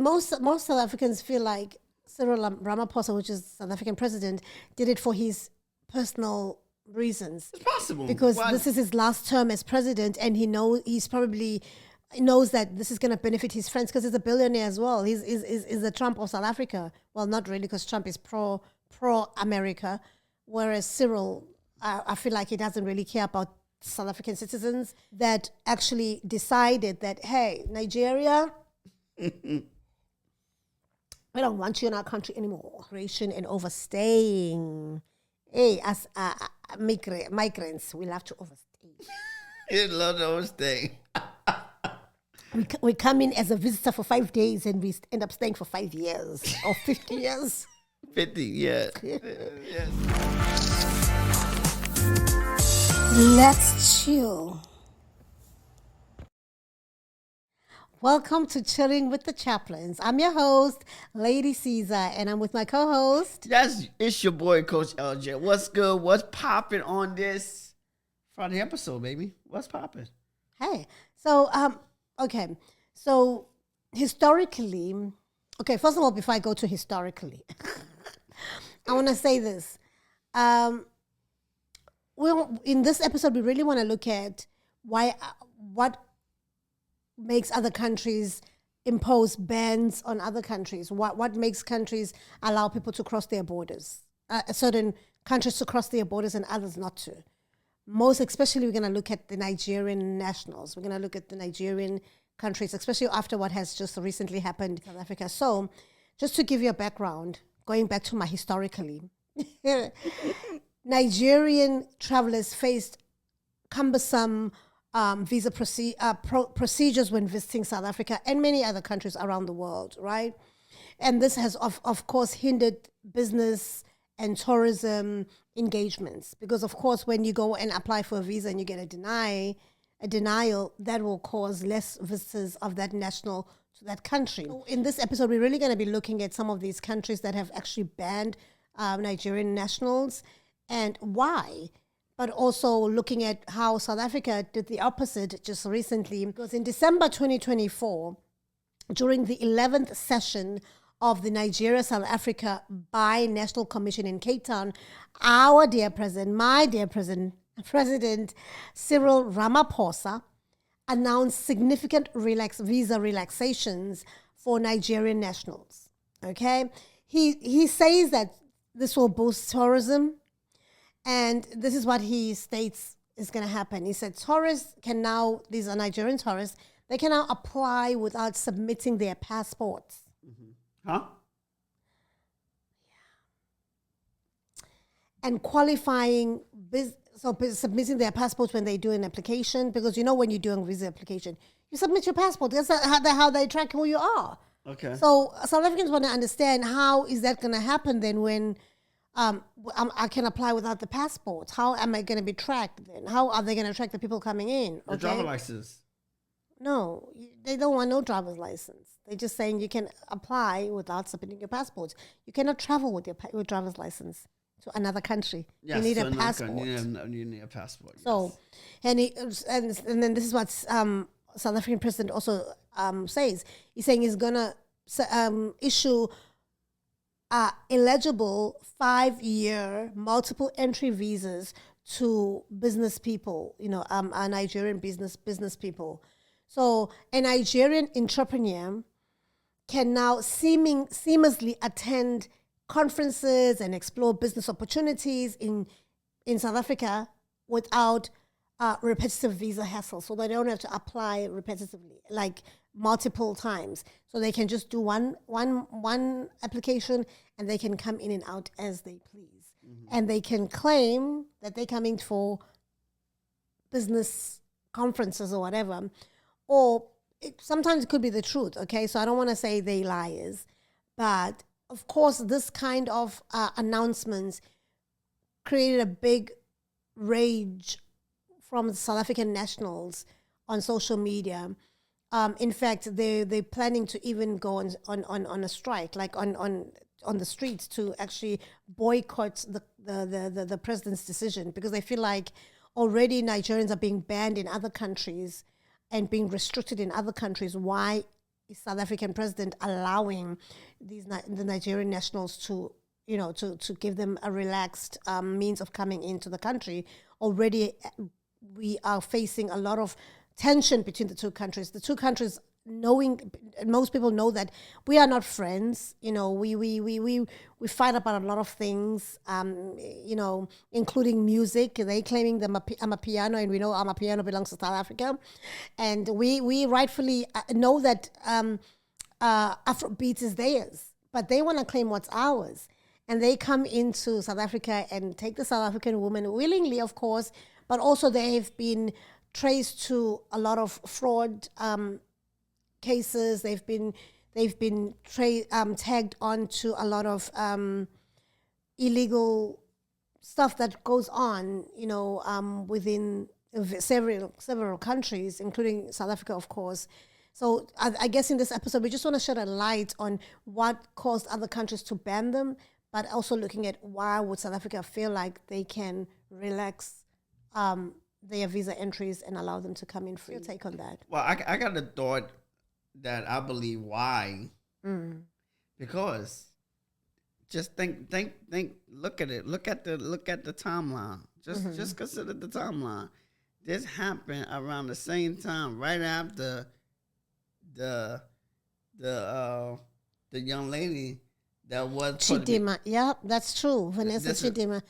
most South Africans feel like Cyril Ramaphosa, which is South African president, did it for his personal reasons. It's possible. Because this is his last term as president, and he's probably knows that this is going to benefit his friends because he's a billionaire as well. He's the Trump of South Africa. Well, not really, because Trump is pro America, whereas Cyril, I feel like he doesn't really care about South African citizens that actually decided that, hey, Nigeria, we don't want you in our country anymore. Migration and overstaying. Hey, as migrants, we love to overstay. You love to overstay. We come in as a visitor for 5 days and we end up staying for 5 years or 50 years. 50, yeah. Yes. Let's chill. Welcome to Chilling with the Chaplins. I'm your host, Lady Caesar, and I'm with my co-host. It's your boy, Coach LJ. What's good? What's popping on this Friday episode, baby? What's popping? Hey, so, okay. So, historically, okay, first of all, before I go to historically, I want to say this. In this episode, we really want to look at what makes other countries impose bans on other countries. What makes countries allow people to cross their borders? Certain countries to cross their borders and others not to. Most especially, we're going to look at the Nigerian nationals. We're going to look at the Nigerian countries, especially after what has just recently happened in South Africa. So, just to give you a background, going back to my historically, Nigerian travelers faced cumbersome visa procedures when visiting South Africa and many other countries around the world, right? And this has, of course, hindered business and tourism engagements because, of course, when you go and apply for a visa and you get a denial, that will cause less visitors of that national to that country. So in this episode, we're really going to be looking at some of these countries that have actually banned Nigerian nationals and why, but also looking at how South Africa did the opposite just recently. Because in December 2024, during the 11th session of the Nigeria-South Africa Bi-National Commission in Cape Town, our dear president, my dear president, President Cyril Ramaphosa, announced significant visa relaxations for Nigerian nationals. Okay? He says that this will boost tourism, and this is what he states is going to happen. He said tourists can now, these are Nigerian tourists, they can now apply without submitting their passports. Mm-hmm. Huh? Yeah. And qualifying, submitting their passports when they do an application, because you know when you're doing a visa application, you submit your passport. That's how they track who you are. Okay. So South Africans want to understand how is that going to happen then when I can apply without the passport. How am I going to be tracked then? How are they going to track the people coming in? The driver license. No, they don't want no driver's license. They're just saying you can apply without submitting your passport. You cannot travel with your driver's license to another country. Yes, you need a passport. You need a passport. So, yes. and then this is what South African president also says. He's saying he's going to issue eligible 5-year multiple entry visas to business people, Nigerian business people. So a Nigerian entrepreneur can now seamlessly attend conferences and explore business opportunities in South Africa without repetitive visa hassle. So they don't have to apply repetitively, like multiple times. So they can just do one application and they can come in and out as they please. Mm-hmm. And they can claim that they're coming for business conferences or whatever. Or sometimes it could be the truth, okay? So I don't want to say they liars. But of course, this kind of announcements created a big rage from the South African nationals on social media. In fact, they're planning to even go on a strike, like on the streets, to actually boycott the president's decision, because they feel like already Nigerians are being banned in other countries and being restricted in other countries. Why South African president allowing the Nigerian nationals to, to give them a relaxed means of coming into the country. Already, we are facing a lot of tension between the two countries. The two countries, most people know that we are not friends. We fight about a lot of things. Including music. They claiming that I'm a piano, and we know I'm a piano belongs to South Africa, and we rightfully know that Afrobeat is theirs, but they want to claim what's ours. And they come into South Africa and take the South African woman willingly, of course, but also they have been traced to a lot of fraud cases. They've been tagged onto a lot of illegal stuff that goes on, within several countries, including South Africa, of course. So I guess in this episode, we just want to shed a light on what caused other countries to ban them, but also looking at why would South Africa feel like they can relax their visa entries and allow them to come in free. Your take on that? Well, I got a thought that I believe why. Because just think, look at it. Look at the timeline. Just consider the timeline. This happened around the same time, right after the young lady that was Chidima. Yeah, that's true. Vanessa Chidima.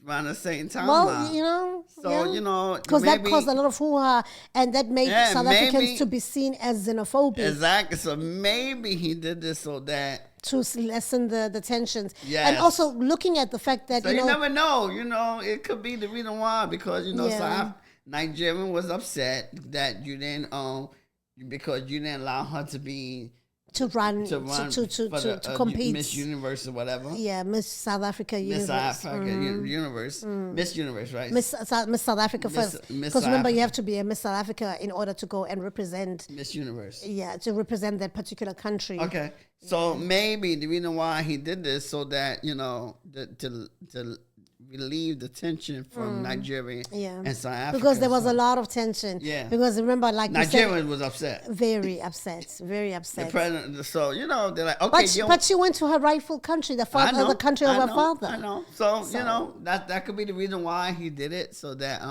Around the same time. Well, because that caused a lot of hoo-ha, and that made South Africans to be seen as xenophobic. Exactly. So maybe he did this so that to lessen the tensions. Yes. And also looking at the fact that so you never know. It could be the reason why, because Nigerian was upset that you didn't because you didn't allow her to be. To compete. Miss Universe or whatever. Yeah, Miss South Africa Universe. Miss South Africa Universe. Miss Universe, right? Miss South Africa first. Because remember, you have to be a Miss South Africa in order to go and represent. Miss Universe. Yeah, to represent that particular country. Okay. So maybe the reason why he did this so that, to relieve the tension from Nigeria and South Africa. Because there was a lot of tension. Yeah. Because remember, like Nigeria was upset. Very upset. The president, so, they're like, okay. But she went to her rightful country, the country of her father. I know. So, that could be the reason why he did it, so that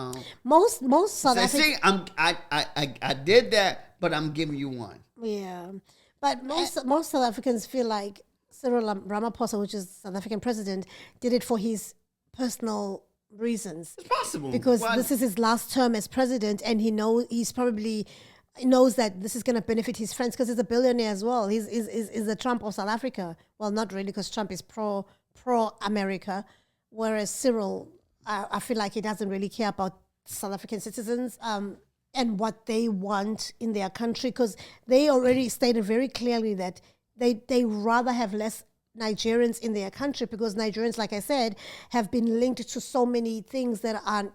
most South Africans. See, I did that, but I'm giving you one. Yeah. But most South Africans feel like Cyril Ramaphosa, which is South African president, did it for his personal reasons. It's possible. Because this is his last term as president, and he's probably knows that this is going to benefit his friends because he's a billionaire as well. He's the Trump of South Africa. Well, not really, because Trump is pro-America, whereas Cyril, I feel like he doesn't really care about South African citizens and what they want in their country, because they already stated very clearly that they rather have less Nigerians in their country, because Nigerians, like I said, have been linked to so many things that are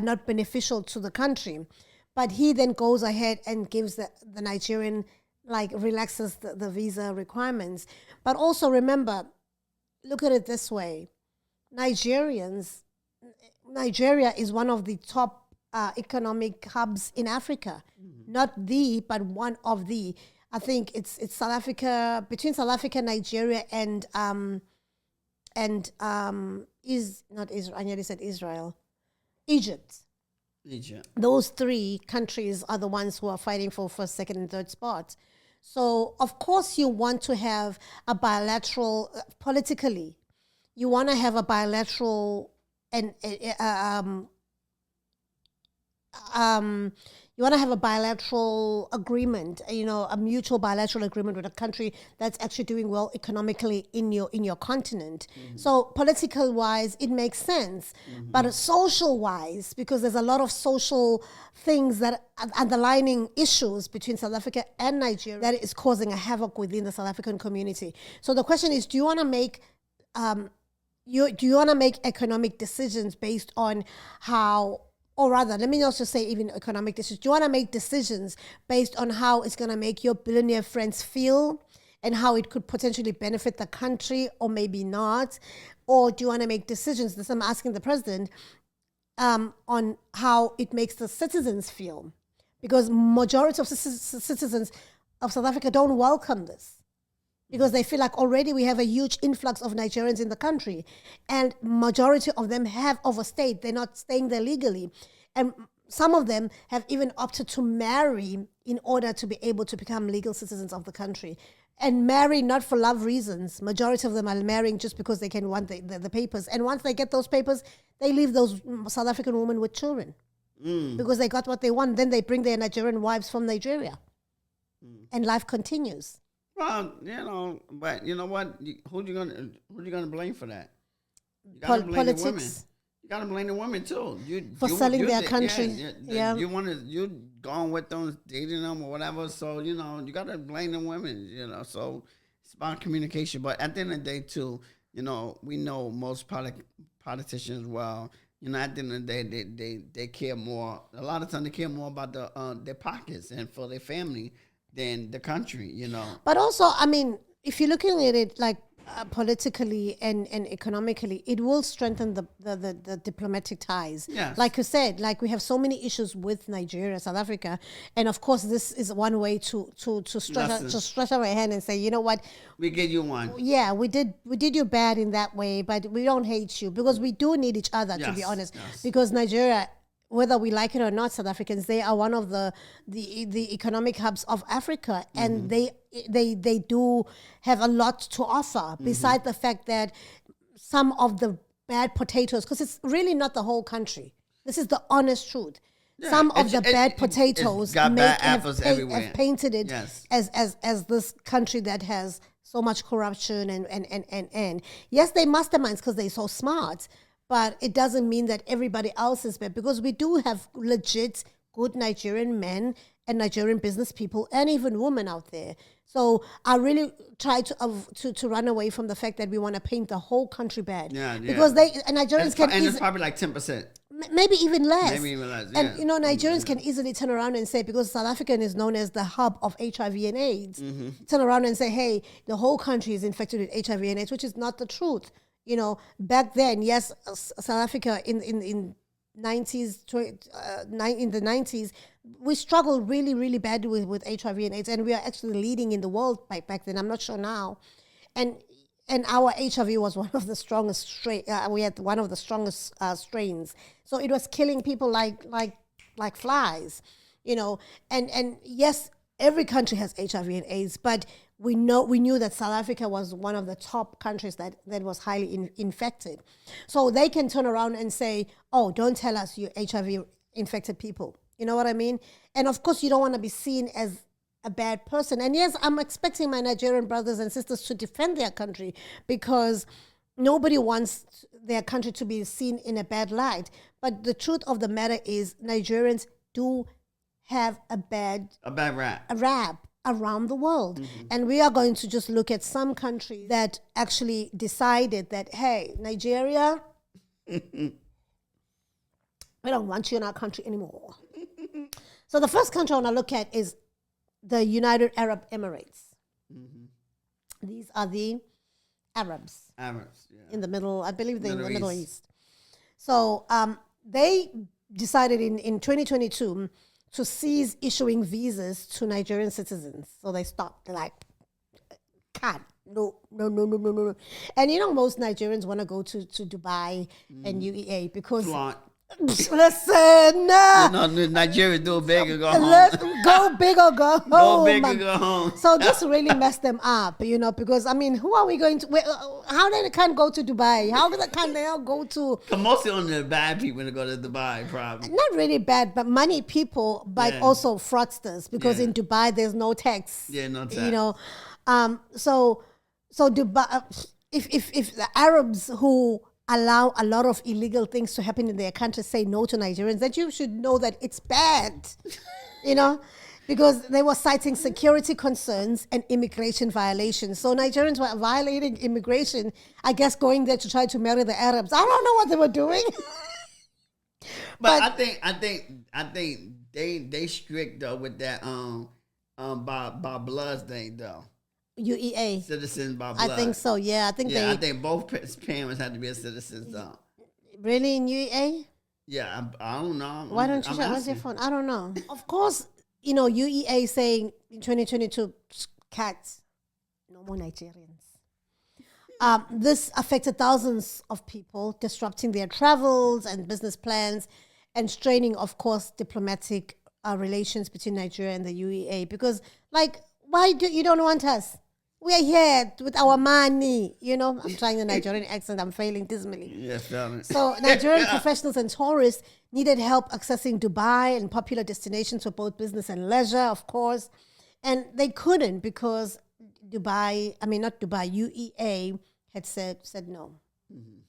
not beneficial to the country. But he then goes ahead and gives the Nigerian, relaxes the visa requirements. But also remember, look at it this way. Nigeria is one of the top economic hubs in Africa. Not the, but one of the. I think it's South Africa, between South Africa, Nigeria, and is not Israel. I nearly said Israel, Egypt. Those three countries are the ones who are fighting for first, second, and third spots. So of course you want to have a bilateral politically. You want to have a bilateral and you want to have a bilateral agreement, a mutual bilateral agreement with a country that's actually doing well economically in your continent. So political wise, it makes sense. But social wise, because there's a lot of social things that are underlining issues between South Africa and Nigeria that is causing a havoc within the South African community. So the question is, do you want to make economic decisions based on how, or rather, let me also say even economic decisions. Do you want to make decisions based on how it's going to make your billionaire friends feel and how it could potentially benefit the country, or maybe not? Or do you want to make decisions, this I'm asking the president, on how it makes the citizens feel? Because majority of citizens of South Africa don't welcome this because they feel like already we have a huge influx of Nigerians in the country, and majority of them have overstayed. They're not staying there legally. And some of them have even opted to marry in order to be able to become legal citizens of the country. And marry not for love reasons. Majority of them are marrying just because they can want the papers. And once they get those papers, they leave those South African women with children. Because they got what they want. Then they bring their Nigerian wives from Nigeria. And life continues. Well, but you know what? Who you gonna blame for that? You gotta blame Politics. the women. You gotta blame the women too. For selling their country. Yeah. You going with them, dating them or whatever. So you gotta blame the women. So it's about communication. But at the end of the day, too, we know most politicians well. At the end of the day, they care more. A lot of times they care more about their pockets and for their family than the country. But also, I mean, if you're looking at it like politically and economically, it will strengthen the diplomatic ties. Yes. Like you said, like we have so many issues with Nigeria, South Africa, and of course this is one way to stretch our hand and say, you know what, we give you one. Yeah, we did you bad in that way, but we don't hate you because we do need each other, to be honest. Yes. Because Nigeria, whether we like it or not, South Africans, they are one of the economic hubs of Africa, and they do have a lot to offer. Besides the fact that some of the bad potatoes, because it's really not the whole country. This is the honest truth. Yeah, some of the bad potatoes have painted it as this country that has so much corruption and yes, they masterminds because they're so smart. But it doesn't mean that everybody else is bad, because we do have legit good Nigerian men and Nigerian business people and even women out there. So I really try to run away from the fact that we want to paint the whole country bad. Yeah. Because Nigerians can and it's probably like 10%. Maybe even less. Yeah. And Nigerians can easily turn around and say, because South Africa is known as the hub of HIV and AIDS, turn around and say, hey, the whole country is infected with HIV and AIDS, which is not the truth. Back then, yes, South Africa in the 90s, we struggled really, really badly with HIV and AIDS, and we are actually leading in the world back then. I'm not sure now, and our HIV was one of the strongest we had one of the strongest strains, so it was killing people like flies, and yes, every country has HIV and AIDS, but we knew that South Africa was one of the top countries that was highly infected. So they can turn around and say, oh, don't tell us you're HIV infected people. You know what I mean? And of course, you don't want to be seen as a bad person. And yes, I'm expecting my Nigerian brothers and sisters to defend their country, because nobody wants their country to be seen in a bad light. But the truth of the matter is, Nigerians do have a rap around the world. And we are going to just look at some countries that actually decided that, hey, Nigeria, we don't want you in our country anymore. So the first country I want to look at is the United Arab Emirates. These are the Arabs. In the middle, I believe they're in the Middle East. So they decided in 2022 to cease issuing visas to Nigerian citizens. So they stopped. They're like, can't. No. And most Nigerians want to go to Dubai and UEA because... Listen, Nigeria do big or go home. Let's go big or go home. Go big or go home. So this really messed them up, because who are we going to? How they can't go to Dubai? How can they all go to? Mostly on the bad people to go to Dubai, probably. Not really bad, but money people, but also fraudsters, because in Dubai there's no tax. Yeah, no tax. So Dubai, if the Arabs who allow a lot of illegal things to happen in their country say no to Nigerians, that you should know that it's bad, because they were citing security concerns and immigration violations. So Nigerians were violating immigration, I guess, going there to try to marry the Arabs. I don't know what they were doing. but I think they strict though with that by bloods thing though. UEA. Citizens by blood. I think so, yeah. I think both parents have to be a citizen, though. Really, in UEA? Yeah, I don't know. Why don't you shut your phone? I don't know. Of course, UEA saying in 2022, cats, no more Nigerians. This affected thousands of people, disrupting their travels and business plans and straining, of course, diplomatic relations between Nigeria and the UEA. Because, like, why do you don't want us? We are here with our money. I'm trying the Nigerian accent. I'm failing dismally. Yes, darling. So Nigerian professionals and tourists needed help accessing Dubai and popular destinations for both business and leisure, of course. And they couldn't because UEA had said no. Mm-hmm.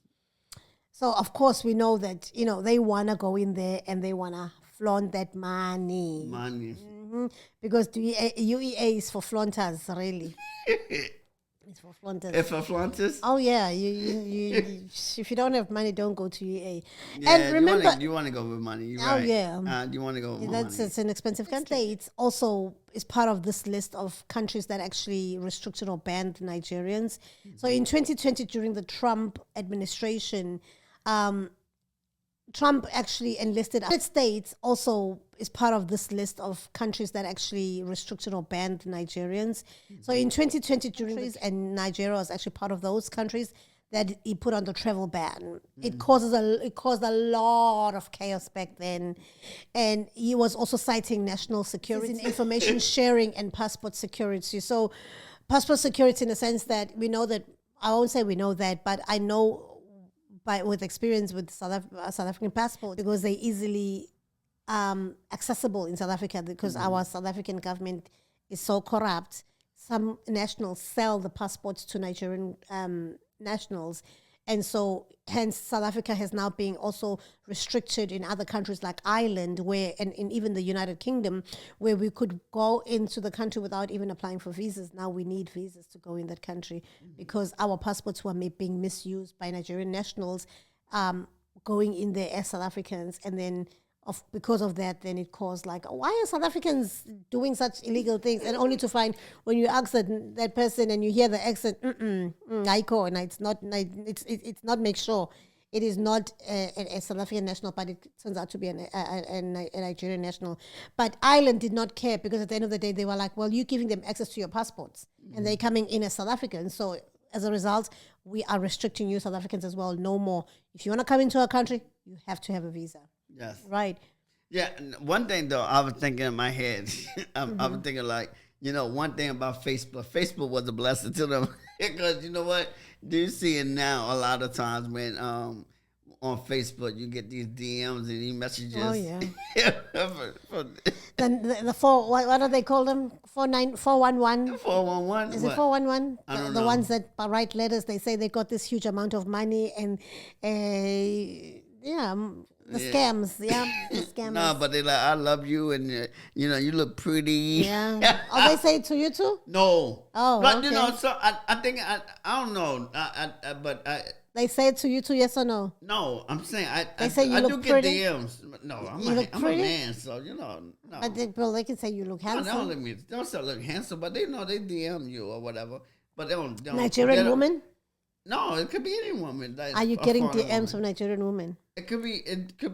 So, of course, we know that, they want to go in there and they want to flaunt that money. Mm-hmm. Because the UEA is for flaunters, really. It's for flaunters. It's for flaunters? Oh, yeah. You if you don't have money, don't go to UEA. Yeah, and remember... You want to go with money. You're right. Yeah. You want to go with money. It's an expensive country. It's also is part of this list of countries that actually restricted or banned Nigerians. Mm-hmm. So in 2020, during the Trump administration... Trump actually enlisted United States also is part of this list of countries that actually restricted or banned Nigerians. Mm-hmm. So in 2020, and Nigeria was actually part of those countries that he put on the travel ban. Mm-hmm. It caused a lot of chaos back then, and he was also citing national security, information sharing, and passport security. So, passport security in the sense that we know that I won't say we know that, but I know. With experience with South African passport, because they easily accessible in South Africa because our South African government is so corrupt. Some nationals sell the passports to Nigerian nationals, and so hence South Africa has now been also restricted in other countries like Ireland, and in even the United Kingdom, where we could go into the country without even applying for visas. Now we need visas to go in that country because our passports were being misused by Nigerian nationals going in there as South Africans, and then because of that, then it caused why are South Africans doing such illegal things? And only to find when you ask that person and you hear the accent, and it's not make sure it is not a South African national, but it turns out to be a Nigerian national. But Ireland did not care because at the end of the day, they were like, well, you're giving them access to your passports and they're coming in as South Africans. So as a result, we are restricting you South Africans as well. No more. If you want to come into our country, you have to have a visa. Yes. Right. Yeah. One thing though, I was thinking in my head, I was thinking one thing about Facebook. Facebook was a blessing to them because you know what? Do you see it now a lot of times when on Facebook you get these DMs and these messages? Oh yeah. Then the what do they call them? 411. 411. Is it 411? I don't know. The ones that write letters. They say they got this huge amount of money and scams. Yeah, the scams. No, but they I love you and you look pretty. Yeah. Oh, they say it to you too? No. Oh, but okay. So I think I don't know. But they say it to you too, yes or no? No, I'm saying I look do pretty? get DMs. No, I'm a man, so no. But they can say you look handsome. They don't say look handsome, but they know they DM you or whatever. But they don't. Nigerian woman? No, it could be any woman. Are you getting DMs from Nigerian women? It could be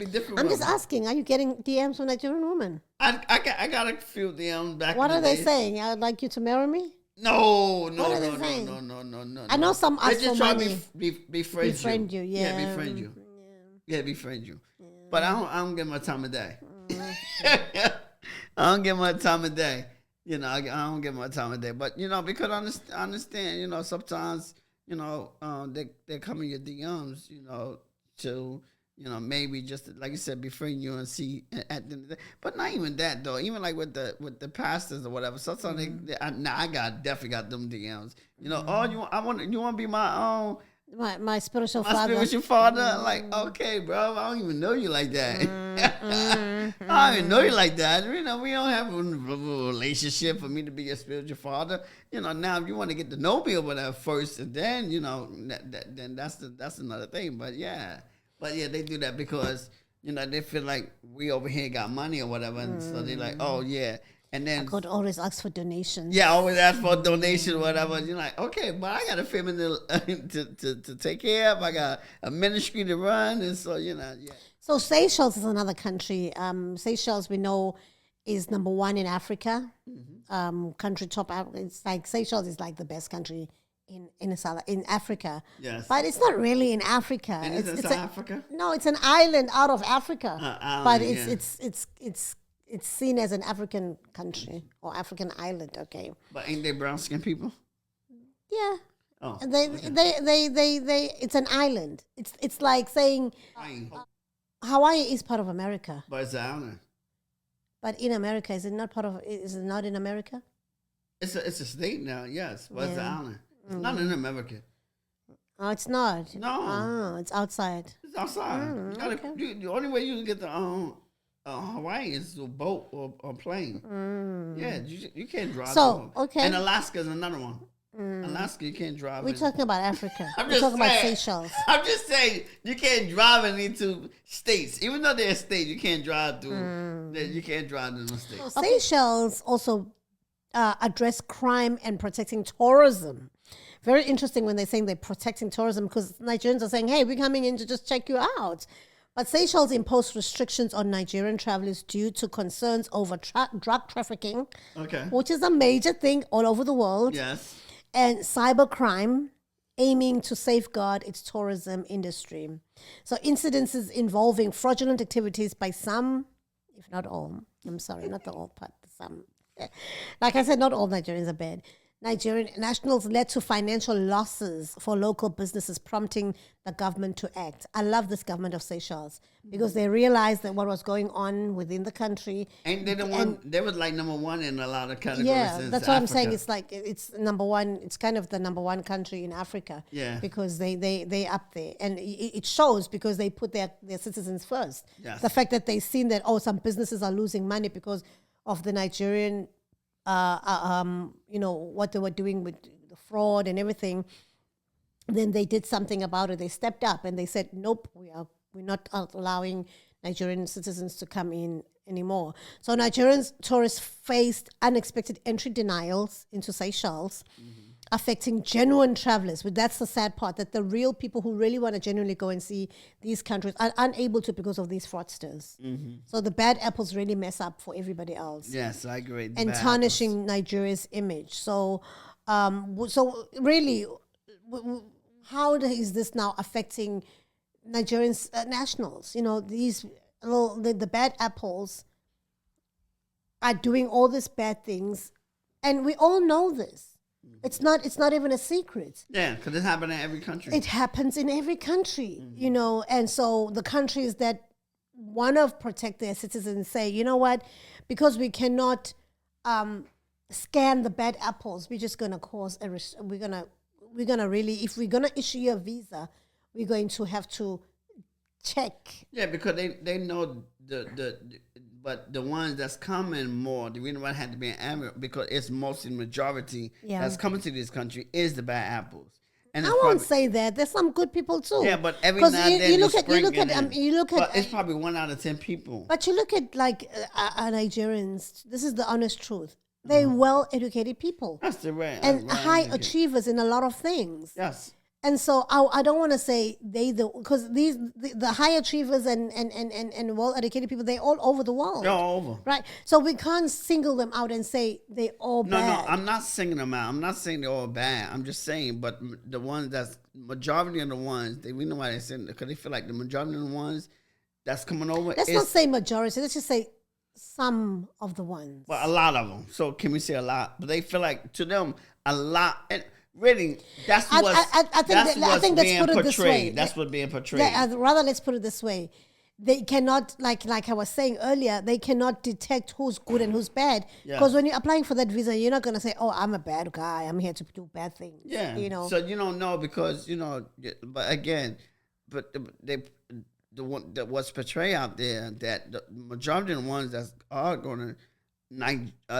different. I'm just asking. Are you getting DMs from Nigerian women? I got a few DMs back. What in the are they days. saying? I would like you to marry me. No. What are they saying? No. I know some ask for money. Befriend you. Yeah, befriend you. Yeah, befriend you. Yeah. But I don't get my time of day. I don't get my time of day. I don't get my time of day. But because I understand. Sometimes they come in your DMs. To maybe just like you said, befriend you and see at the end of the day. But not even that though. Even like with the pastors or whatever. Sometimes I definitely got them DMs. You want to be my my spiritual father. My spiritual father. Like, okay, bro, I don't even know you like that. I don't even know you like that. We don't have a relationship for me to be your spiritual father. Now if you want to get to know me or whatever first, and then then that's another thing. But yeah, they do that because they feel like we over here got money or whatever, and so they're like, oh yeah. And then I could always ask for donations. Yeah, always ask for a donation or whatever. You're like, okay, but I got a family to take care of. I got a ministry to run, and so yeah. So Seychelles is another country. Seychelles, we know, is number one in Africa. Country top. It's like Seychelles is like the best country in Africa. Yes. But it's not really in Africa. And it's South Africa? No, it's an island out of Africa. But Island, it's seen as an African country or African island. Okay. But ain't they brown skinned people? Yeah. Oh. They it's an island. It's like saying Hawaii is part of America. But it's an island. But in America, is it not in America? It's a state now, yes. But it's an Yeah. island. It's not in America. Oh, it's not. No. Oh, it's outside. It's outside. The only way you can get to Hawaii is through boat or plane. Yeah, you can't drive. So, okay. And Alaska is another one. Alaska, you can't drive. We're talking about Africa. I'm We're just talking about saying. Seychelles. I'm just saying you can't drive into states, even though they're a state. You can't drive through. You can't drive in the states. Seychelles also address crime and protecting tourism. Very interesting when they're saying they're protecting tourism because Nigerians are saying, hey, we're coming in to just check you out. But Seychelles imposed restrictions on Nigerian travelers due to concerns over drug trafficking, which is a major thing all over the world, Yes. and cybercrime, aiming to safeguard its tourism industry. So incidences involving fraudulent activities by some, if not all, I'm sorry, not the all part, some. Like I said, not all Nigerians are bad. Nigerian nationals led to financial losses for local businesses, prompting the government to act. I love this government of Seychelles because they realized that what was going on within the country. Ain't they the one? They was like number one in a lot of categories. Yeah, since that's what I'm Africa. saying. It's like it's number one. It's kind of the number one country in Africa. Yeah. Because they up there, and it shows because they put their citizens first. Yes. The fact that they've seen that some businesses are losing money because of the Nigerian. What they were doing with the fraud and everything, then they did something about it. They stepped up and they said, nope, we're not allowing Nigerian citizens to come in anymore. So Nigerian tourists faced unexpected entry denials into Seychelles, affecting genuine travelers. But that's the sad part, that the real people who really want to genuinely go and see these countries are unable to because of these fraudsters. So the bad apples really mess up for everybody else. Yes, I agree. And tarnishing Nigeria's image. So, so really, how is this now affecting Nigerian nationals? These the bad apples are doing all these bad things, and we all know this. It's not even a secret. Yeah, because it happens in every country. It happens in every country, and so the countries that want to protect their citizens say, you know what, because we cannot scan the bad apples, we're just going to cause we're gonna really, if we're gonna issue you a visa, we're going to have to check. Yeah, because they know but the ones that's coming more, the reason why it had to be an America, because it's mostly majority that's coming to this country is the bad apples. And I won't say that. There's some good people too. Yeah, but every now and then you look at but it's probably 1 out of 10 people. But you look at like Nigerians. This is the honest truth. They're well-educated people. That's the right. And high achievers in a lot of things. Yes. And so I don't want to say because the high achievers and well-educated people, they're all over the world. They're all over. Right. So we can't single them out and say they're all bad. No, I'm not singling them out. I'm not saying they're all bad. I'm just saying, but the ones majority of the ones, we know why they're saying, because they feel like the majority of the ones that's coming over. Let's not say majority. Let's just say some of the ones. Well, a lot of them. So can we say a lot? But they feel like, to them, a lot. And really, that's what's being portrayed. That's what's being portrayed. Rather, let's put it this way. They cannot, like I was saying earlier, they cannot detect who's good and who's bad. Because when you're applying for that visa, you're not going to say, oh, I'm a bad guy. I'm here to do bad things. Yeah. So you don't know because, but again, what's portrayed out there, that the majority of the ones that are going to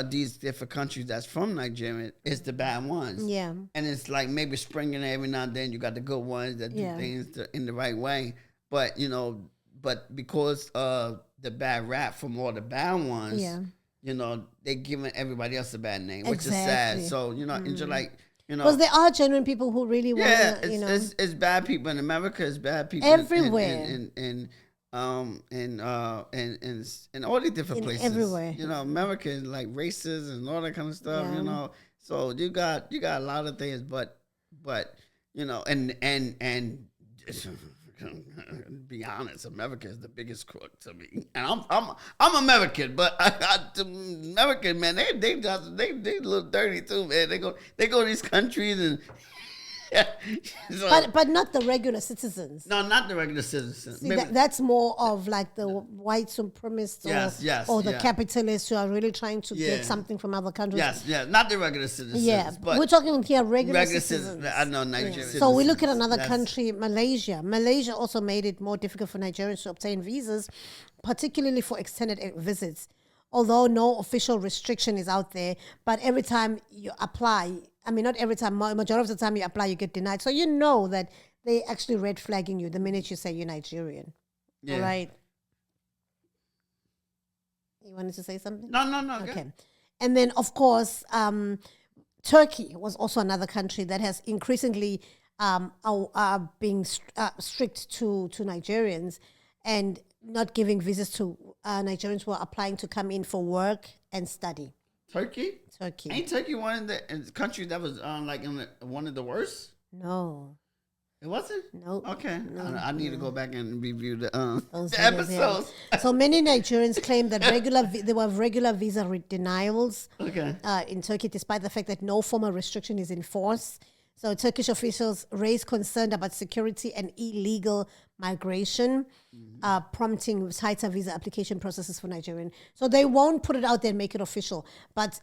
these different countries that's from Nigeria is the bad ones. Yeah. And it's like maybe springing every now and then you got the good ones that do things in the right way. But, but because of the bad rap from all the bad ones, they're giving everybody else a bad name, which is sad. So, and just like, because there are genuine people who really want to, it's bad people in America, it's bad people everywhere. In and all these different places. Everywhere. You know, America is like races and all that kind of stuff. Yeah. You know, so you got a lot of things, but you know, and just, be honest, America is the biggest crook to me, and I'm American, but American man, they little dirty too, man. They go to these countries and. So, but not the regular citizens. no, not the regular citizens. See, that's more of like the white supremacists or the capitalists who are really trying to get something from other countries. Yes, not the regular citizens. Yeah, but we're talking here regular citizens. I know Nigerian. Yeah. So we look at another country, Malaysia. Malaysia also made it more difficult for Nigerians to obtain visas, particularly for extended visits. Although no official restriction is out there, but every time you apply, I mean, not every time, majority of the time you apply, you get denied. So you know that they actually red flagging you the minute you say you're Nigerian. Yeah. All right. You wanted to say something? No. Okay. And then, of course, Turkey was also another country that has increasingly being strict to Nigerians and not giving visas to Nigerians who are applying to come in for work and study. Turkey? Ain't Turkey one of the countries that was one of the worst? No. It wasn't? No. Okay. No, I need to go back and review the videos, episodes. Yeah. So many Nigerians claim that there were regular visa denials in Turkey, despite the fact that no formal restriction is in force. So Turkish officials raised concern about security and illegal migration, prompting tighter visa application processes for Nigerian. So they won't put it out there and make it official, but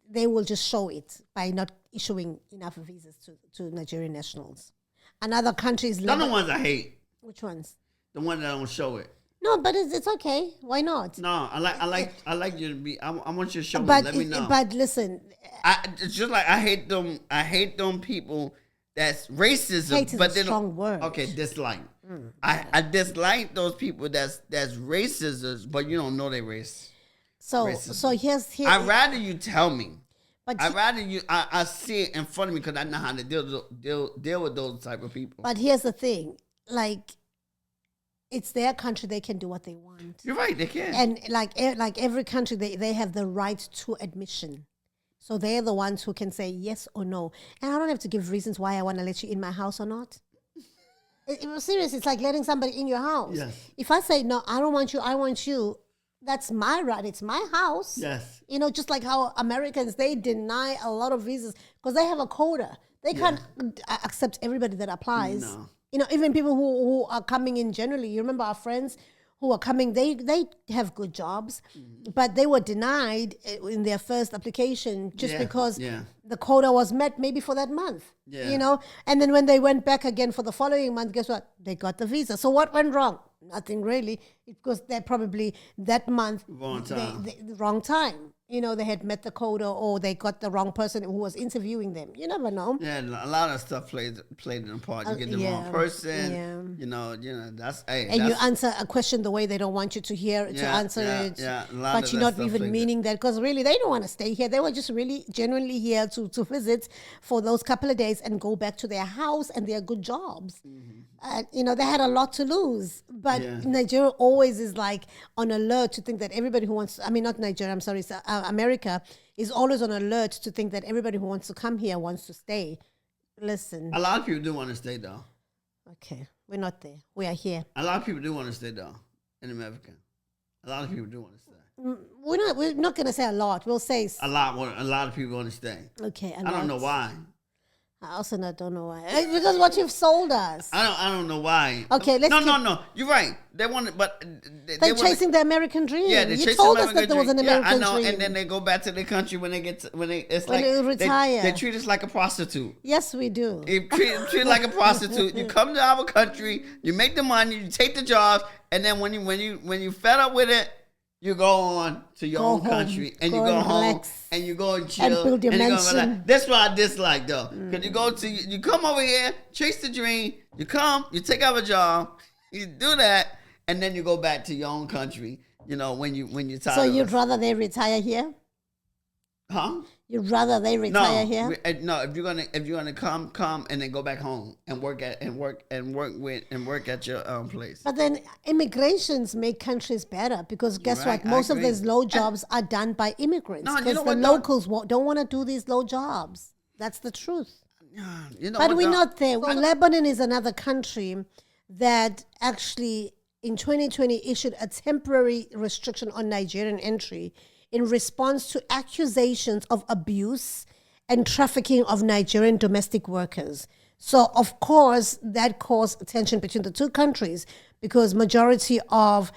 they will just show it by not issuing enough visas to Nigerian nationals. Another country is... Those are the ones I hate. Which ones? The ones that don't show it. No, but it's okay. Why not? No, I like you to be. I want you to show me. But Let me know. But listen, it's just like I hate them. I hate them people that's racism. Hate is but a strong word. Okay, dislike. I dislike those people that's racist, but you don't know they race. So here's I'd rather you tell me. I'd rather you. I see it in front of me because I know how to deal with those type of people. But here's the thing, like, it's their country; they can do what they want. You're right; they can. And like every country, they have the right to admission. So they're the ones who can say yes or no. And I don't have to give reasons why I want to let you in my house or not. It was serious. It's like letting somebody in your house. Yes. If I say no, I don't want you. I want you. That's my right. It's my house. Yes. You know, just like how Americans, they deny a lot of visas because they have a quota. They can't accept everybody that applies. No. You know, even people who are coming in generally. You remember our friends who are coming, they have good jobs, but they were denied in their first application just because the quota was met maybe for that month. Yeah. You know, and then when they went back again for the following month, guess what? They got the visa. So what went wrong? Nothing really, because they're probably that month the wrong time. You know, they had met the quota or they got the wrong person who was interviewing them. You never know. Yeah, a lot of stuff played an part. You get the wrong person. Yeah. You know, that's you answer a question the way they don't want you to hear to answer it. Yeah, but you're not even meaning that because really they don't want to stay here. They were just really genuinely here to visit for those couple of days and go back to their house and their good jobs. You know, they had a lot to lose. But Nigeria always is like on alert to think that everybody who wants, not Nigeria, I'm sorry, America is always on alert to think that everybody who wants to come here wants to stay. Listen. A lot of people do want to stay though. Okay, we're not there. We are here. A lot of people do want to stay though in America. A lot of people do want to stay. We're not going to say a lot. We'll say a lot. A lot of people want to stay. Okay, I don't know why. I also don't know why. Because what you've sold us. I don't know why. Okay, No. You're right. They want it, but they're chasing the American dream. Yeah, they you told us that there was an American dream. I know. And then they go back to their country when they retire. They treat us like a prostitute. Yes, we do. They treat like a prostitute. You come to our country, you make the money, you take the jobs, and then when you fed up with it, you go on to your own country and you go home and you go and chill and build your mansion. That's what I dislike though, because you come over here, chase the dream. You come, you take out a job, you do that, and then you go back to your own country. You know when you tired. So you'd rather they retire here? Huh? You'd rather they retire here? No. If you're gonna come and then go back home and work at your place. But then immigrations make countries better because guess right, what? Most of agree. these low jobs are done by immigrants No, you because know the what, though? locals don't want to do these low jobs. That's the truth. You know But what, we're though? not there. So Lebanon is another country that actually in 2020 issued a temporary restriction on Nigerian entry in response to accusations of abuse and trafficking of Nigerian domestic workers. So, of course, that caused tension between the two countries because majority of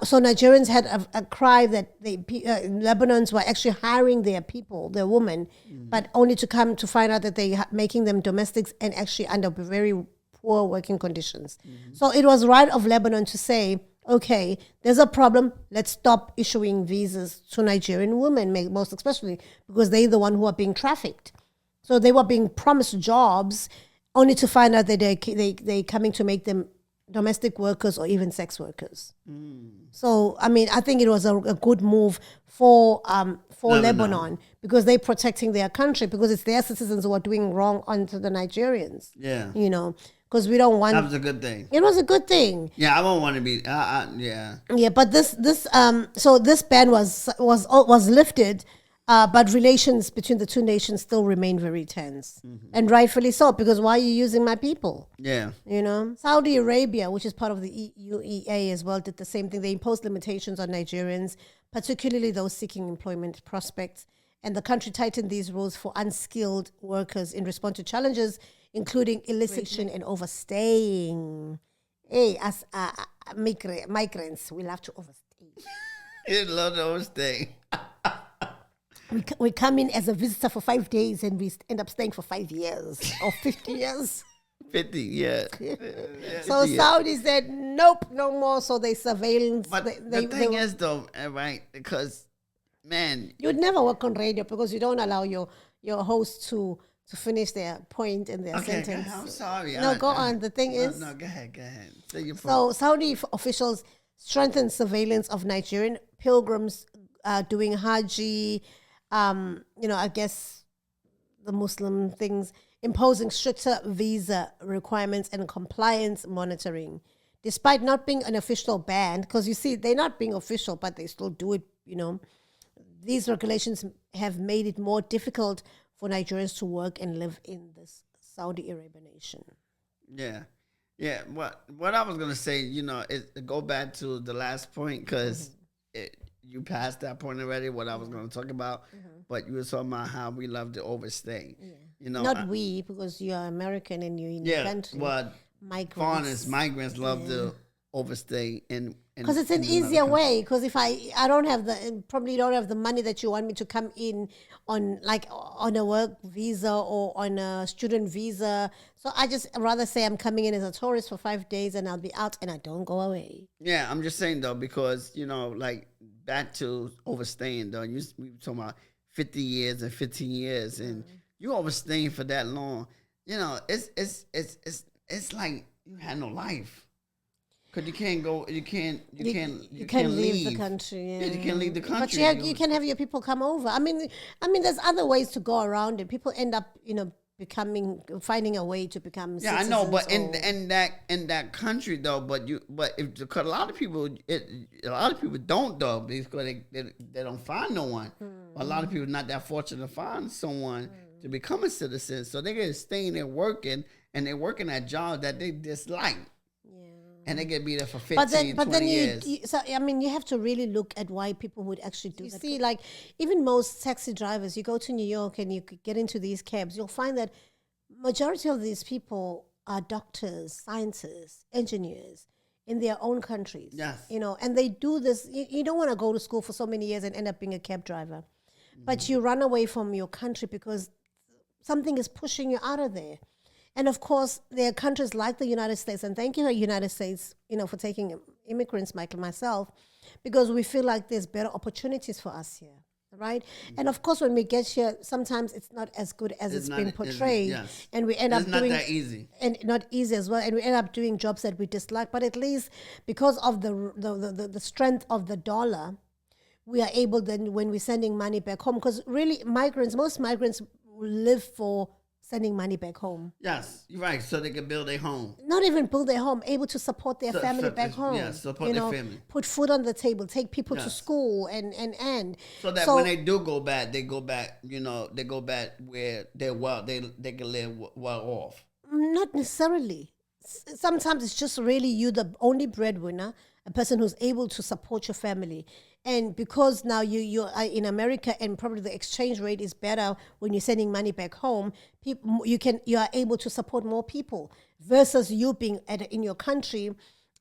so Nigerians had a cry that Lebanons were actually hiring their people, their women, but only to come to find out that they making them domestics and actually under very poor working conditions. So it was right of Lebanon to say, okay, there's a problem. Let's stop issuing visas to Nigerian women, most especially because they're the one who are being trafficked. So they were being promised jobs only to find out that they coming to make them domestic workers or even sex workers. So, I mean, I think it was a good move for Lebanon because they're protecting their country because it's their citizens who are doing wrong onto the Nigerians. Yeah. You know, because we don't want... That was a good thing. It was a good thing. Yeah, I won't want to be... yeah. Yeah, but this ban was lifted, but relations between the two nations still remain very tense. And rightfully so, because why are you using my people? Yeah. You know, Saudi Arabia, which is part of the UAE as well, did the same thing. They imposed limitations on Nigerians, particularly those seeking employment prospects. And the country tightened these rules for unskilled workers in response to challenges, including illicit and overstaying. Hey, as migrants, we love to overstay. You love to overstay. We come in as a visitor for 5 days and we end up staying for 5 years or 50 years. 50, yeah. So Saudi said, nope, no more. So they surveillance. But the thing is, though, right, because, man... You'd never work on radio because you don't allow your host to finish their point in their sentence. I'm sorry. No, go on. The thing is... No, go ahead. Say your point. So Saudi officials strengthened surveillance of Nigerian pilgrims doing Hajj, I guess the Muslim things, imposing stricter visa requirements and compliance monitoring. Despite not being an official ban, because you see, they're not being official, but they still do it, These regulations have made it more difficult for Nigerians to work and live in this Saudi Arabia nation. Yeah. Yeah, what I was going to say, is to go back to the last point, because you passed that point already, what I was going to talk about, but you were talking about how we love to overstay. Yeah. Not we, because you are American and you're in the country. But migrants love to overstay. Because it's an easier way, because if I probably don't have the money that you want me to come in on a work visa or on a student visa. So I just rather say I'm coming in as a tourist for 5 days and I'll be out and I don't go away. Yeah, I'm just saying though, because, back to overstaying though, we were talking about 50 years and 15 years and you overstaying for that long, it's like you had no life. Because you can't leave the country. Yeah. You can't leave the country. But you can have your people come over. I mean, there's other ways to go around it. People end up, finding a way to become. Yeah, I know, but in that country though, because a lot of people don't though, because they don't find no one. A lot of people are not that fortunate to find someone to become a citizen, so they get staying there working, and they're working at jobs that they dislike. And they can be there for 15, 20 years. You have to really look at why people would actually do that. You see, even most taxi drivers, you go to New York and you get into these cabs, you'll find that majority of these people are doctors, scientists, engineers in their own countries. Yes. And they do this. You don't want to go to school for so many years and end up being a cab driver. But you run away from your country because something is pushing you out of there. And of course, there are countries like the United States, and thank you, United States, for taking immigrants like myself, because we feel like there's better opportunities for us here, right? And of course, when we get here, sometimes it's not as good as it's been portrayed, and we end up doing not that easy, and not easy as well, and we end up doing jobs that we dislike. But at least because of the strength of the dollar, we are able then, when we're sending money back home, because really most migrants live for sending money back home. Yes, you're right. So they can build their home. Not even build their home, able to support their family back home. Yeah, support their family. Put food on the table, take people to school, and so that when they do go back, they go back. They go back where they're well. They can live well off. Not necessarily. Sometimes it's just really you, the only breadwinner, a person who's able to support your family. And because now you are in America and probably the exchange rate is better when you're sending money back home, you are able to support more people versus you being in your country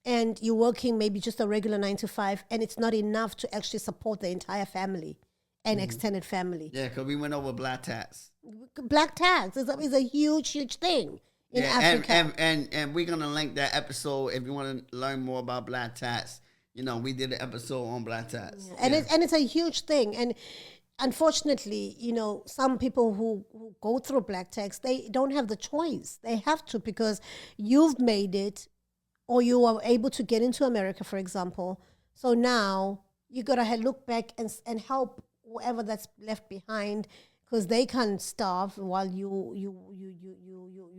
and you're working maybe just a regular 9 to 5 and it's not enough to actually support the entire family and extended family. Yeah, because we went over black tax. Black tax is a huge thing in Africa. And we're going to link that episode if you want to learn more about black tax. We did an episode on black tax. And it's a huge thing. And unfortunately, some people who go through black tax, they don't have the choice. They have to because you've made it or you are able to get into America, for example. So now you got to look back and help whoever that's left behind because they can't starve while you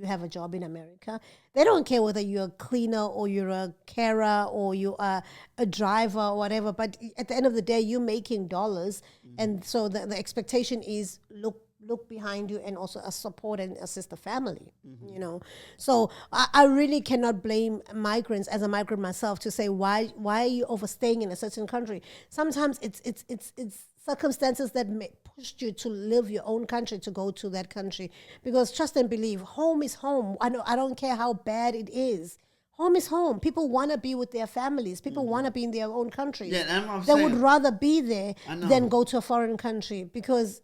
have a job in America. They don't care whether you're a cleaner or you're a carer or you are a driver or whatever. But at the end of the day, you're making dollars. And so the expectation is look behind you and also support and assist the family, So I really cannot blame migrants as a migrant myself to say, why are you overstaying in a certain country? Sometimes it's circumstances that pushed you to leave your own country to go to that country. Because trust and believe, home is home. I don't care how bad it is. Home is home. People want to be with their families. People want to be in their own country. Yeah, that's what I'm they saying. would rather be there than go to a foreign country because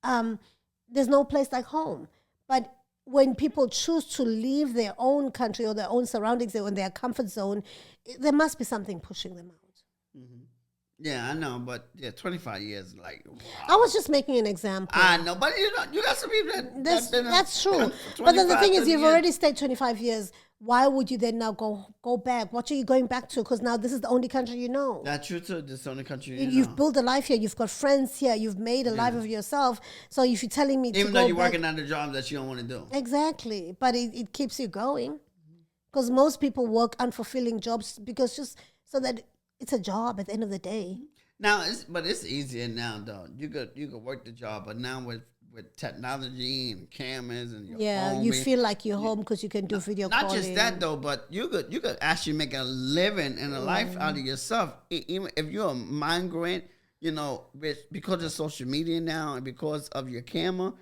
there's no place like home. But when people choose to leave their own country or their own surroundings or in their comfort zone, there must be something pushing them out. Yeah, I know, but 25 years, wow. I was just making an example. I know, but you got some people that's true. But then the thing is, you've already stayed 25 years. Why would you then now go back? What are you going back to? Because now this is the only country you know. That's true too. This is the only country You've built a life here. You've got friends here. You've made a life of yourself. So if you're telling me even though you're working on the job that you don't want to do. Exactly. But it keeps you going. Because most people work unfulfilling jobs because just so that it's a job at the end of the day. Now, it's easier now though. You could work the job, but now with technology and cameras and your home, you feel like you're home because you can do video calling. Not just that though, but you could actually make a living and a life out of yourself. Even if you're a migrant, because of social media now and because of your camera,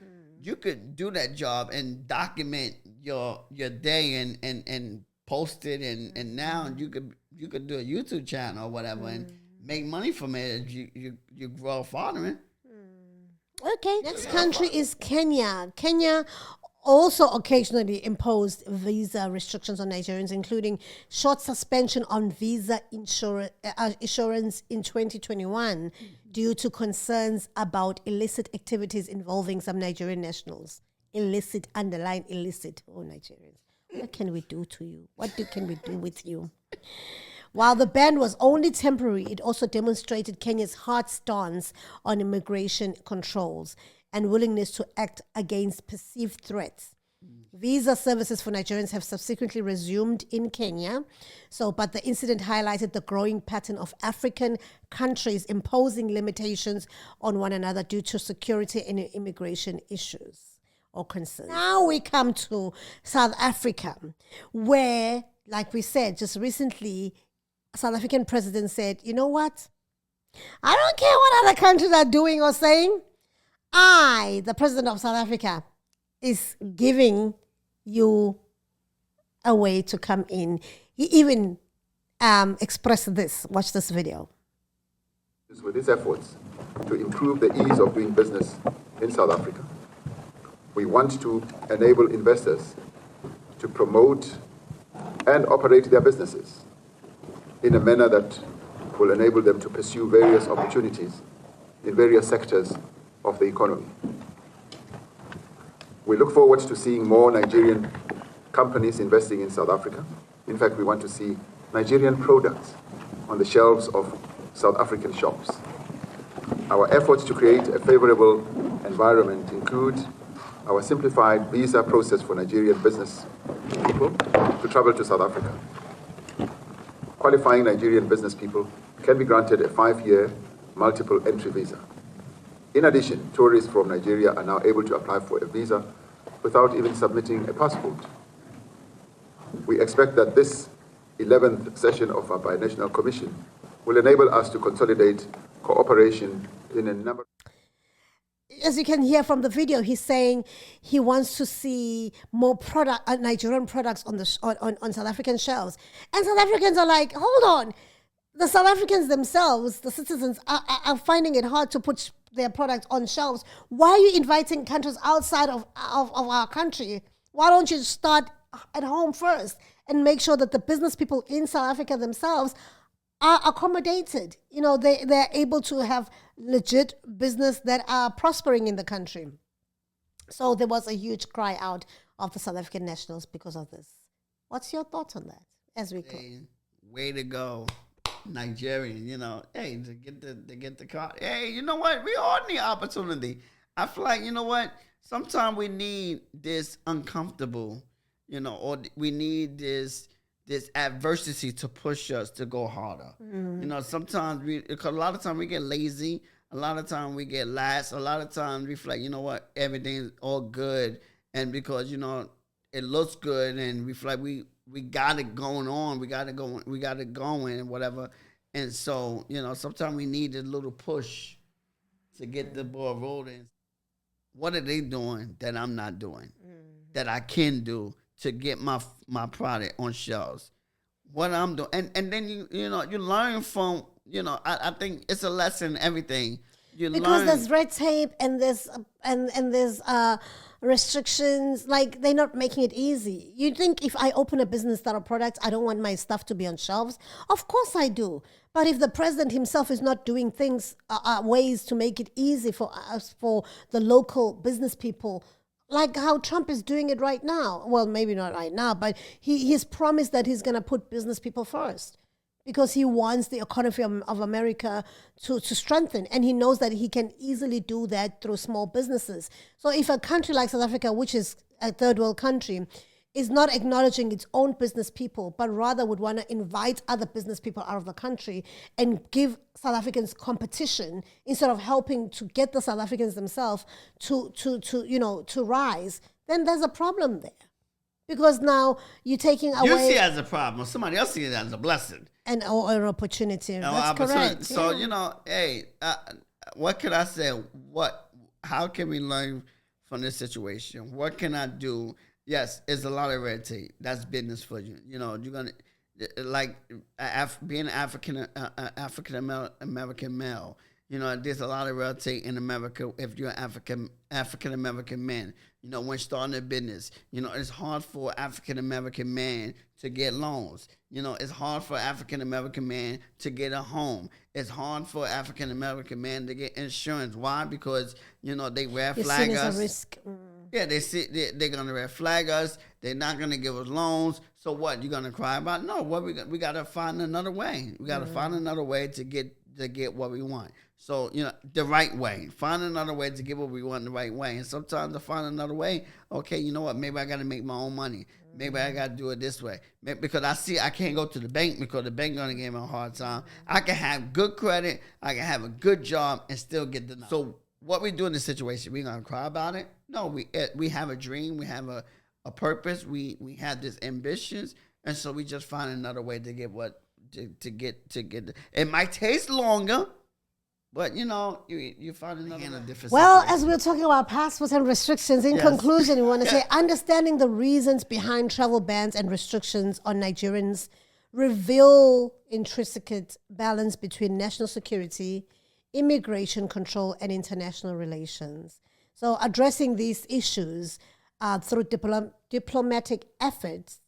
you could do that job and document your day and post it and now you could do a YouTube channel or whatever and make money from it as you grow fathering. Okay, next country is Kenya. Kenya also occasionally imposed visa restrictions on Nigerians, including short suspension on visa insurance in 2021 due to concerns about illicit activities involving some Nigerian nationals. Illicit, underline illicit. Oh, Nigerians. What can we do to you? Can we do with you? While the ban was only temporary, it also demonstrated Kenya's hard stance on immigration controls and willingness to act against perceived threats. Visa services for Nigerians have subsequently resumed in Kenya. But the incident highlighted the growing pattern of African countries imposing limitations on one another due to security and immigration issues or concerns. Now we come to South Africa, where, like we said just recently, South African president said, you know what? I don't care what other countries are doing or saying. I, the president of South Africa, is giving you a way to come in. He even expressed this. Watch this video. With these efforts to improve the ease of doing business in South Africa, we want to enable investors to promote and operate their businesses in a manner that will enable them to pursue various opportunities in various sectors of the economy. We look forward to seeing more Nigerian companies investing in South Africa. In fact, we want to see Nigerian products on the shelves of South African shops. Our efforts to create a favorable environment include our simplified visa process for Nigerian business people to travel to South Africa. Qualifying Nigerian business people can be granted a 5-year multiple entry visa. In addition, tourists from Nigeria are now able to apply for a visa without even submitting a passport. We expect that this 11th session of our Binational Commission will enable us to consolidate cooperation in a number. As you can hear from the video, he's saying he wants to see more Nigerian products on South African shelves. And South Africans are like, hold on. The South Africans themselves, the citizens, are finding it hard to put their products on shelves. Why are you inviting countries outside of our country? Why don't you start at home first and make sure that the business people in South Africa themselves are accommodated? You know, they're able to have legit business that are prospering in the country. So there was a huge cry out of the South African nationals because of this. What's your thoughts on that as we close? Hey, way to go, Nigerian. You know, hey, to get the car. Hey, you know what? We all need opportunity. I feel like, you know what? Sometimes we need this uncomfortable, you know, or we need this adversity to push us to go harder. You know, sometimes because a lot of times we get lazy, a lot of times we get lax, a lot of times we feel like, you know what, everything's all good, and because, you know, it looks good and we feel like we got it going on, we got it going and whatever. And so, you know, sometimes we need a little push to get the ball rolling. What are they doing that I'm not doing, that I can do to get my product on shelves? What I'm doing, and then you know, you learn from, you know, I think it's a lesson in everything. Because there's red tape and there's restrictions. Like, they're not making it easy. You think if I open a business that of products, I don't want my stuff to be on shelves? Of course I do. But if the president himself is not doing things, ways to make it easy for us, for the local business people, like how Trump is doing it right now. Well, maybe not right now, but he's promised that he's going to put business people first because he wants the economy of America to strengthen. And he knows that he can easily do that through small businesses. So if a country like South Africa, which is a third world country, is not acknowledging its own business people, but rather would want to invite other business people out of the country and give South Africans competition instead of helping to get the South Africans themselves to rise, then there's a problem there. Because now you're taking away... You see it as a problem. Somebody else sees it as a blessing. Or an opportunity. That's correct. So, you know, hey, what can I say? How can we learn from this situation? What can I do? Yes, it's a lot of red tape. That's business for you. You know, you're gonna being an African American male. You know, there's a lot of red tape in America if you're an African American man. You know, when starting a business, you know, it's hard for African American man to get loans. You know, it's hard for African American man to get a home. It's hard for African American man to get insurance. Why? Because, you know, they red flag us. A risk. Yeah, they're gonna red flag us. They're not gonna give us loans. So what? You gonna cry about? No. What we gotta find another way. We gotta find another way to get what we want. So, you know, the right way. Find another way to get what we want the right way. And sometimes to find another way, okay, you know what? Maybe I gotta make my own money. Maybe I gotta do it this way. Because I can't go to the bank because the bank gonna give me a hard time. I can have good credit. I can have a good job and still get the. So what we do in this situation? We gonna cry about it? No, we have a dream. We have a purpose. We have this ambitions, and so we just find another way to get to get. It might taste longer, but you know you find another different. Well, situation. as we're talking about passports and restrictions, in conclusion, we want to say understanding the reasons behind travel bans and restrictions on Nigerians reveal intricate balance between national security, immigration control, and international relations. So addressing these issues through diplomatic efforts,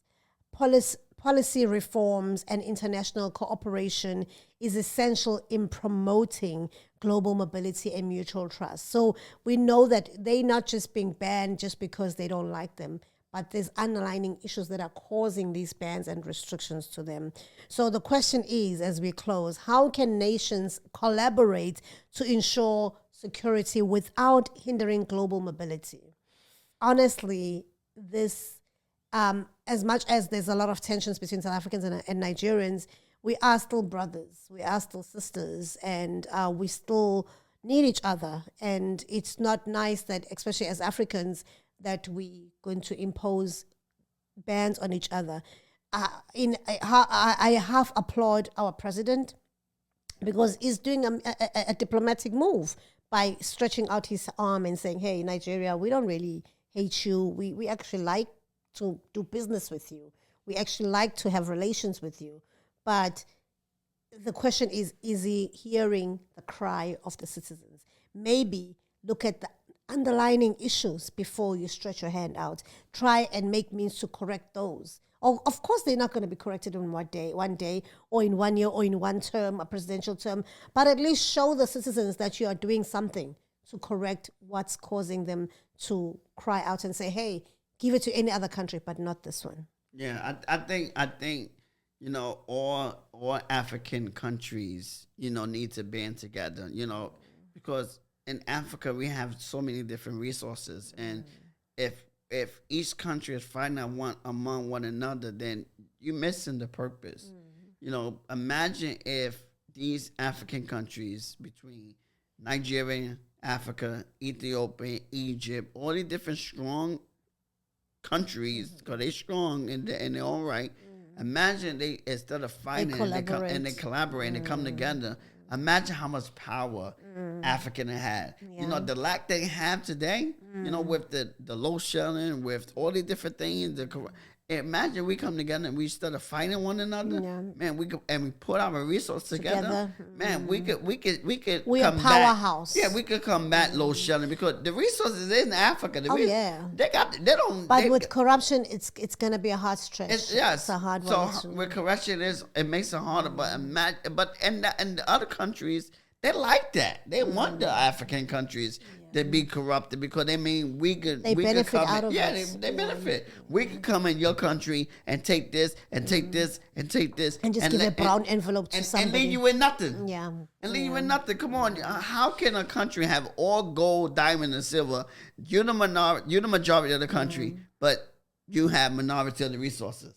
policy reforms, and international cooperation is essential in promoting global mobility and mutual trust. So we know that they're not just being banned just because they don't like them, but there's underlying issues that are causing these bans and restrictions to them. So the question is, as we close, how can nations collaborate to ensure security without hindering global mobility? Honestly, this, as much as there's a lot of tensions between South Africans and Nigerians, we are still brothers, we are still sisters, and we still need each other. And it's not nice that, especially as Africans, that we going to impose bans on each other. I half applaud our president because he's doing a diplomatic move by stretching out his arm and saying, hey, Nigeria, we don't really hate you. We actually like to do business with you. We actually like to have relations with you. But the question is he hearing the cry of the citizens? Maybe look at the underlying issues before you stretch your hand out. Try and make means to correct those. Of course, they're not going to be corrected in one day, or in 1 year, or in one term, a presidential term, but at least show the citizens that you are doing something to correct what's causing them to cry out and say, hey, give it to any other country, but not this one. Yeah, I think, you know, all African countries, you know, need to band together, you know, because in Africa we have so many different resources, and if each country is fighting among one another, then you're missing the purpose. You know, imagine if these African countries between Nigeria, Africa, Ethiopia, Egypt, all these different strong countries, because they're strong and they're all right. Imagine they, instead of fighting, they collaborate and they come together. Imagine how much power African had. Yeah. You know, the lack they have today, you know, with the low shelling, with all the different things. Imagine we come together and we instead of fighting one another, man, we put our resources together. Man, we could We're a powerhouse. Yeah, we could combat low shelling because the resources in Africa. With corruption, it's gonna be a hard stretch. It's a hard one. So with corruption, it makes it harder. But in the other countries, they like that. They want the African countries to be corrupted because they mean we could benefit come out of it. They benefit. We could come in your country and take this and take this and take this and just give a brown envelope to somebody and leave you with nothing. Yeah, and leave you with nothing. Come on, how can a country have all gold, diamond, and silver? You're the majority of the country, but you have minority of the resources.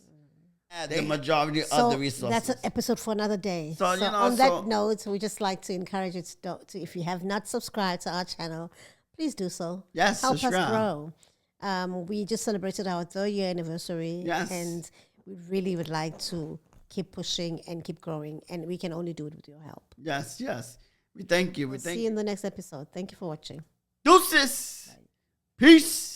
The majority of the resources. That's an episode for another day. So on that note, we just like to encourage you to, if you have not subscribed to our channel, please do so. Yes, help us grow. We just celebrated our 3rd year anniversary, and we really would like to keep pushing and keep growing, and we can only do it with your help. Yes. We thank you. See you in the next episode. Thank you for watching. Deuces. Peace.